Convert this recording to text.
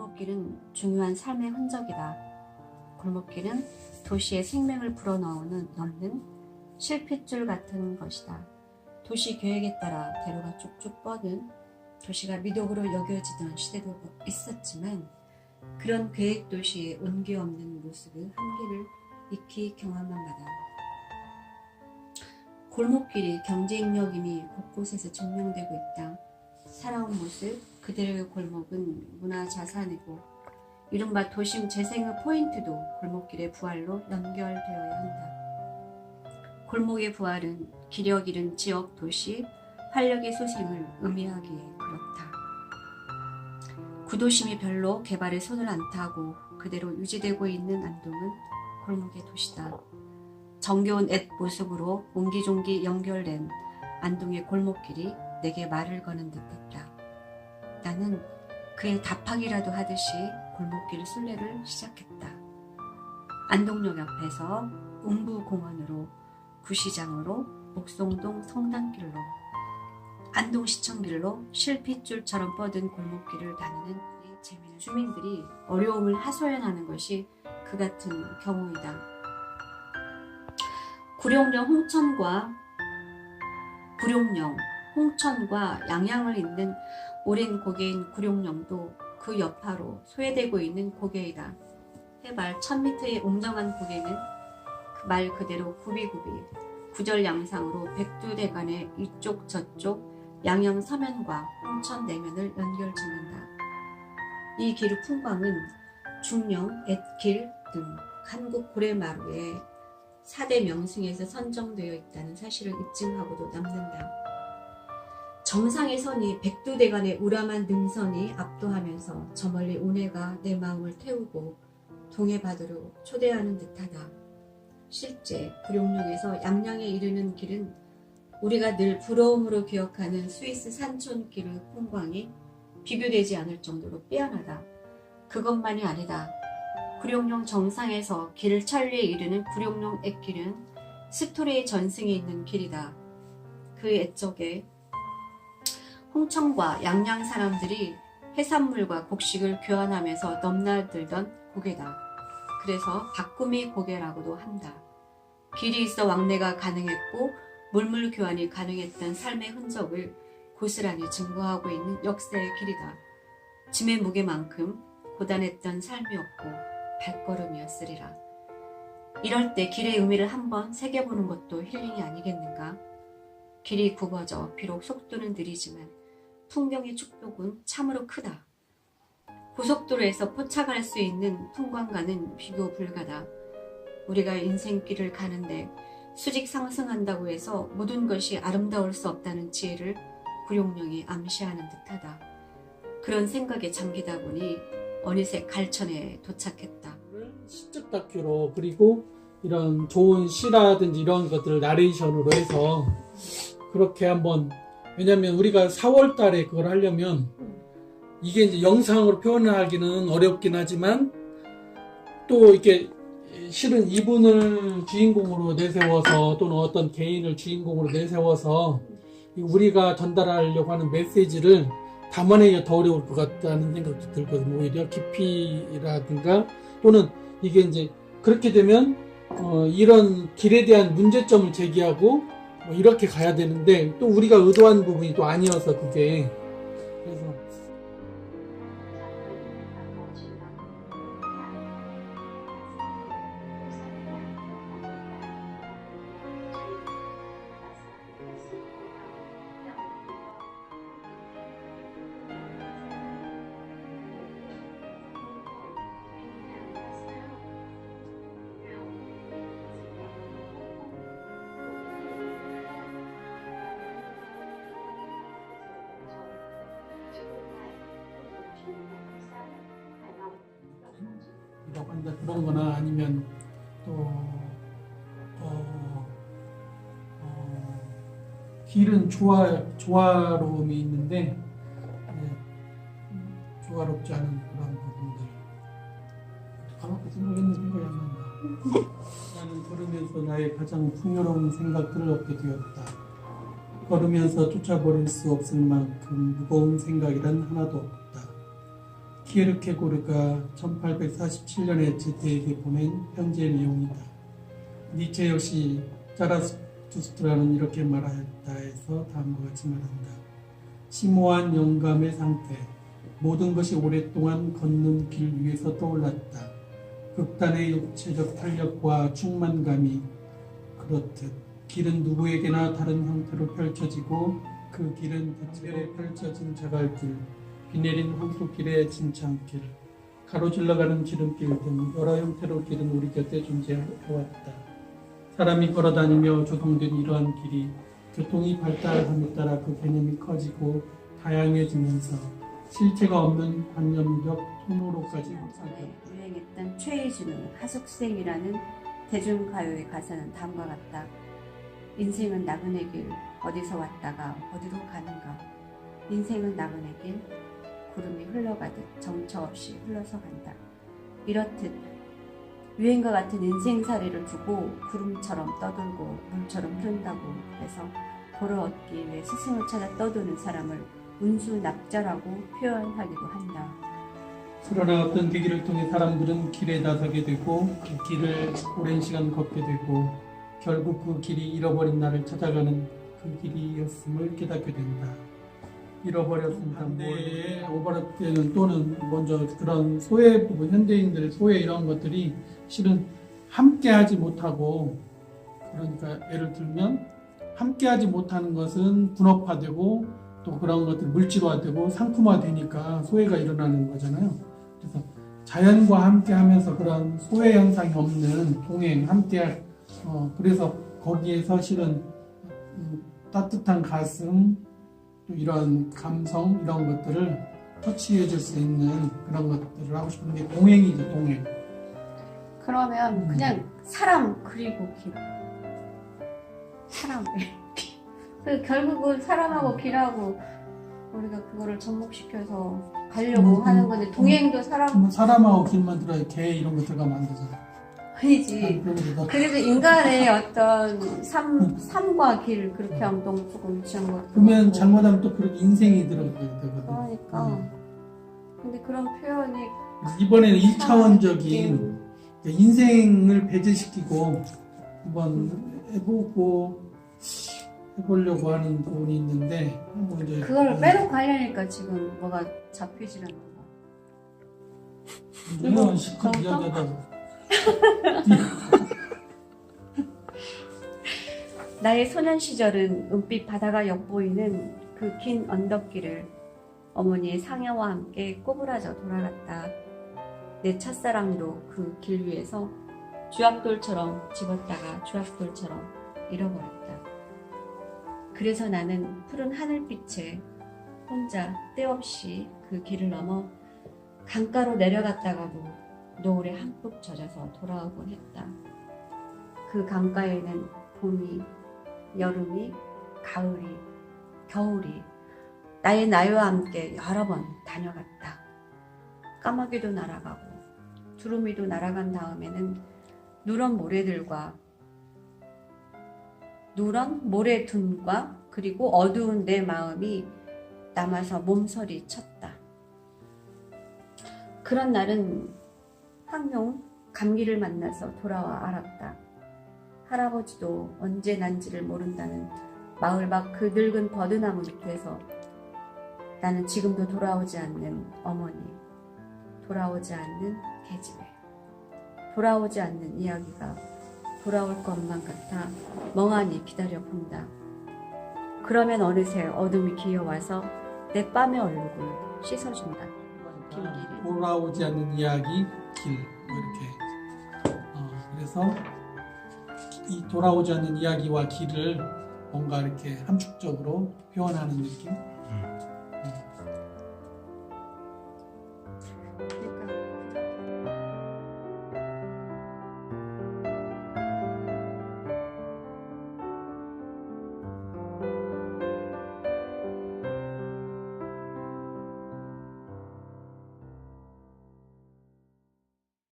골목길은 중요한 삶의 흔적이다. 골목길은 도시의 생명을 불어넣는 실핏줄 같은 것이다. 도시 계획에 따라 대로가 쭉쭉 뻗은 도시가 미덕으로 여겨지던 시대도 있었지만 그런 계획 도시의 온기 없는 모습을 한계를 익히 경험한 바다. 골목길이 경쟁력임이 곳곳에서 증명되고 있다. 살아온 모습, 그대로의 골목은 문화 자산이고 이른바 도심 재생의 포인트도 골목길의 부활로 연결되어야 한다. 골목의 부활은 기력 잃은 지역 도시, 활력의 소생을 의미하기에 그렇다. 구도심이 별로 개발에 손을 안 타고 그대로 유지되고 있는 안동은 골목의 도시다. 정겨운 옛 모습으로 옹기종기 연결된 안동의 골목길이 내게 말을 거는 듯했다. 나는 그의 답하기라도 하듯이 골목길 순례를 시작했다. 안동역 앞에서 웅부공원으로 구시장으로 목송동 성당길로 안동시청길로 실핏줄처럼 뻗은 골목길을 다니는 재미있는 주민들이 어려움을 하소연하는 것이 그 같은 경우이다. 홍천과 양양을 잇는 오랜 고개인 구룡령도 그 여파로 소외되고 있는 고개이다. 해발 1000m의 웅장한 고개는 그 말 그대로 굽이굽이 구절양상으로 백두대간의 이쪽 저쪽 양양 서면과 홍천 내면을 연결짓는다. 이 길의 풍광은 중령, 엣길 등 한국 고래마루의 4대 명승에서 선정되어 있다는 사실을 입증하고도 남는다. 정상의 선이 백두대간의 우람한 능선이 압도하면서 저 멀리 운해가 내 마음을 태우고 동해바다로 초대하는 듯하다. 실제 구룡령에서 양양에 이르는 길은 우리가 늘 부러움으로 기억하는 스위스 산촌길의 풍광이 비교되지 않을 정도로 빼어나다. 그것만이 아니다. 구룡령 정상에서 길 천리에 이르는 구룡령 엣길은 스토리의 전승이 있는 길이다. 그 옛적에 홍천과 양양 사람들이 해산물과 곡식을 교환하면서 넘나들던 고개다. 그래서 바꾸미 고개라고도 한다. 길이 있어 왕래가 가능했고 물물 교환이 가능했던 삶의 흔적을 고스란히 증거하고 있는 역사의 길이다. 짐의 무게만큼 고단했던 삶이었고 발걸음이었으리라. 이럴 때 길의 의미를 한번 새겨보는 것도 힐링이 아니겠는가? 길이 굽어져 비록 속도는 느리지만 풍경의 축복은 참으로 크다. 고속도로에서 포착할 수 있는 풍광과는 비교 불가다. 우리가 인생길을 가는데 수직 상승한다고 해서 모든 것이 아름다울 수 없다는 지혜를 구룡령이 암시하는 듯하다. 그런 생각에 잠기다 보니 어느새 갈천에 도착했다. 시적 다큐로 그리고 이런 좋은 시라든지 이런 것들을 나레이션으로 해서 그렇게 한번, 왜냐면 우리가 4월 달에 그걸 하려면 이게 이제 영상으로 표현하기는 어렵긴 하지만 또 이렇게 실은 이분을 주인공으로 내세워서 또는 어떤 개인을 주인공으로 내세워서 우리가 전달하려고 하는 메시지를 담아내기가 더 어려울 것 같다는 생각도 들거든요. 오히려 깊이라든가 또는 이게 이제 그렇게 되면 이런 길에 대한 문제점을 제기하고 이렇게 가야 되는데 또 우리가 의도한 부분이 또 아니어서 그게 그래서 그런 거나 아니면 또 길은 조화로움이 있는데 조화롭지 않은 그런 부분들 가만히 생각했는데 생각이 안 난다. 나는 걸으면서 나의 가장 풍요로운 생각들을 얻게 되었다. 걸으면서 쫓아버릴 수 없을 만큼 무거운 생각이란 하나도 없다. 키에르케고르가 1847년에 제테에게 보낸 편지의 내용이다. 니체 역시 자라투스트라는 이렇게 말하였다 해서 다음과 같이 말한다. 심오한 영감의 상태, 모든 것이 오랫동안 걷는 길 위에서 떠올랐다. 극단의 육체적 탄력과 충만감이 그렇듯 길은 누구에게나 다른 형태로 펼쳐지고 그 길은 대체로 펼쳐진 자갈길, 비 내린 황토길의 진창길, 가로질러가는 지름길 등 여러 형태로 길은 우리 곁에 존재해왔다. 사람이 걸어다니며 조성된 이러한 길이 교통이 발달함에 따라 그 개념이 커지고 다양해지면서 실체가 없는 관념적 통로로까지 확산되었다. 유행했던 최희준의 하숙생이라는 대중가요의 가사는 다음과 같다. 인생은 나그네 길, 어디서 왔다가 어디로 가는가. 인생은 나그네 길, 구름이 흘러가듯 정처 없이 흘러서 간다. 이렇듯 유행과 같은 인생살이를 두고 구름처럼 떠돌고 물처럼 흐른다고 해서 도를 얻기 위해 스승을 찾아 떠도는 사람을 운수납자라고 표현하기도 한다. 그러나 어떤 계기를 통해 사람들은 길에 나서게 되고 그 길을 오랜 시간 걷게 되고 결국 그 길이 잃어버린 나를 찾아가는 그 길이었음을 깨닫게 된다. 잃어버렸습니다. 반대의 오버랩 때는 또는 먼저 그런 소외 부분, 현대인들의 소외 이런 것들이 실은 함께하지 못하고, 그러니까 예를 들면 함께하지 못하는 것은 분업화되고 또 그런 것들 물질화되고 상품화되니까 소외가 일어나는 거잖아요. 그래서 자연과 함께하면서 그런 소외 현상이 없는 동행, 함께 그래서 거기에서 실은 따뜻한 가슴, 또 이런 감성 이런 것들을 터치해 줄 수 있는 그런 것들을 하고 싶은 게 동행이죠, 동행. 그러면 그냥 사람 그리고 길. 사람. 결국은 사람하고 길하고 우리가 그거를 접목시켜서 가려고 하는 건데 동행도 사람하고 길만 들어야 개 이런 거 들어가면 안 되잖아. 아니지. 그래도 인간의 어떤 삶과 길 그렇게 하면 너무 조금 유치한 것 같고. 그러면 잘못하면 또 그런 인생이 들어가야 되거든. 그러니까. 근데 그런 표현이 이번에는 1차원적인 인생을 배제시키고 한번 해보려고 하는 부분이 있는데 이제 그걸 빼놓고 하려니까 지금 뭐가 잡히질 않는 거. 이건 실컷 이야기하다가 나의 소년 시절은 은빛 바다가 엿보이는 그 긴 언덕길을 어머니의 상여와 함께 꼬부라져 돌아갔다. 내 첫사랑도 그 길 위에서 주악돌처럼 집었다가 주악돌처럼 잃어버렸다. 그래서 나는 푸른 하늘빛에 혼자 때없이 그 길을 넘어 강가로 내려갔다가도 노을에 한푹 젖어서 돌아오곤 했다. 그 강가에는 봄이, 여름이, 가을이, 겨울이 나의 나이와 함께 여러 번 다녀갔다. 까마귀도 날아가고 두루미도 날아간 다음에는 누런 모래둔과 그리고 어두운 내 마음이 남아서 몸서리 쳤다. 그런 날은 황룡 감기를 만나서 돌아와 알았다. 할아버지도 언제 난지를 모른다는 마을 밖 그 늙은 버드나무 밑에서 나는 지금도 돌아오지 않는 어머니, 돌아오지 않는 계집애, 돌아오지 않는 이야기가 돌아올 것만 같아 멍하니 기다려본다. 그러면 어느새 어둠이 기어와서 내 뺨의 얼룩을 씻어준다. 길길이. 돌아오지 않는 이야기, 길 이렇게 그래서 이 돌아오지 않는 이야기와 길을 뭔가 이렇게 함축적으로 표현하는 느낌.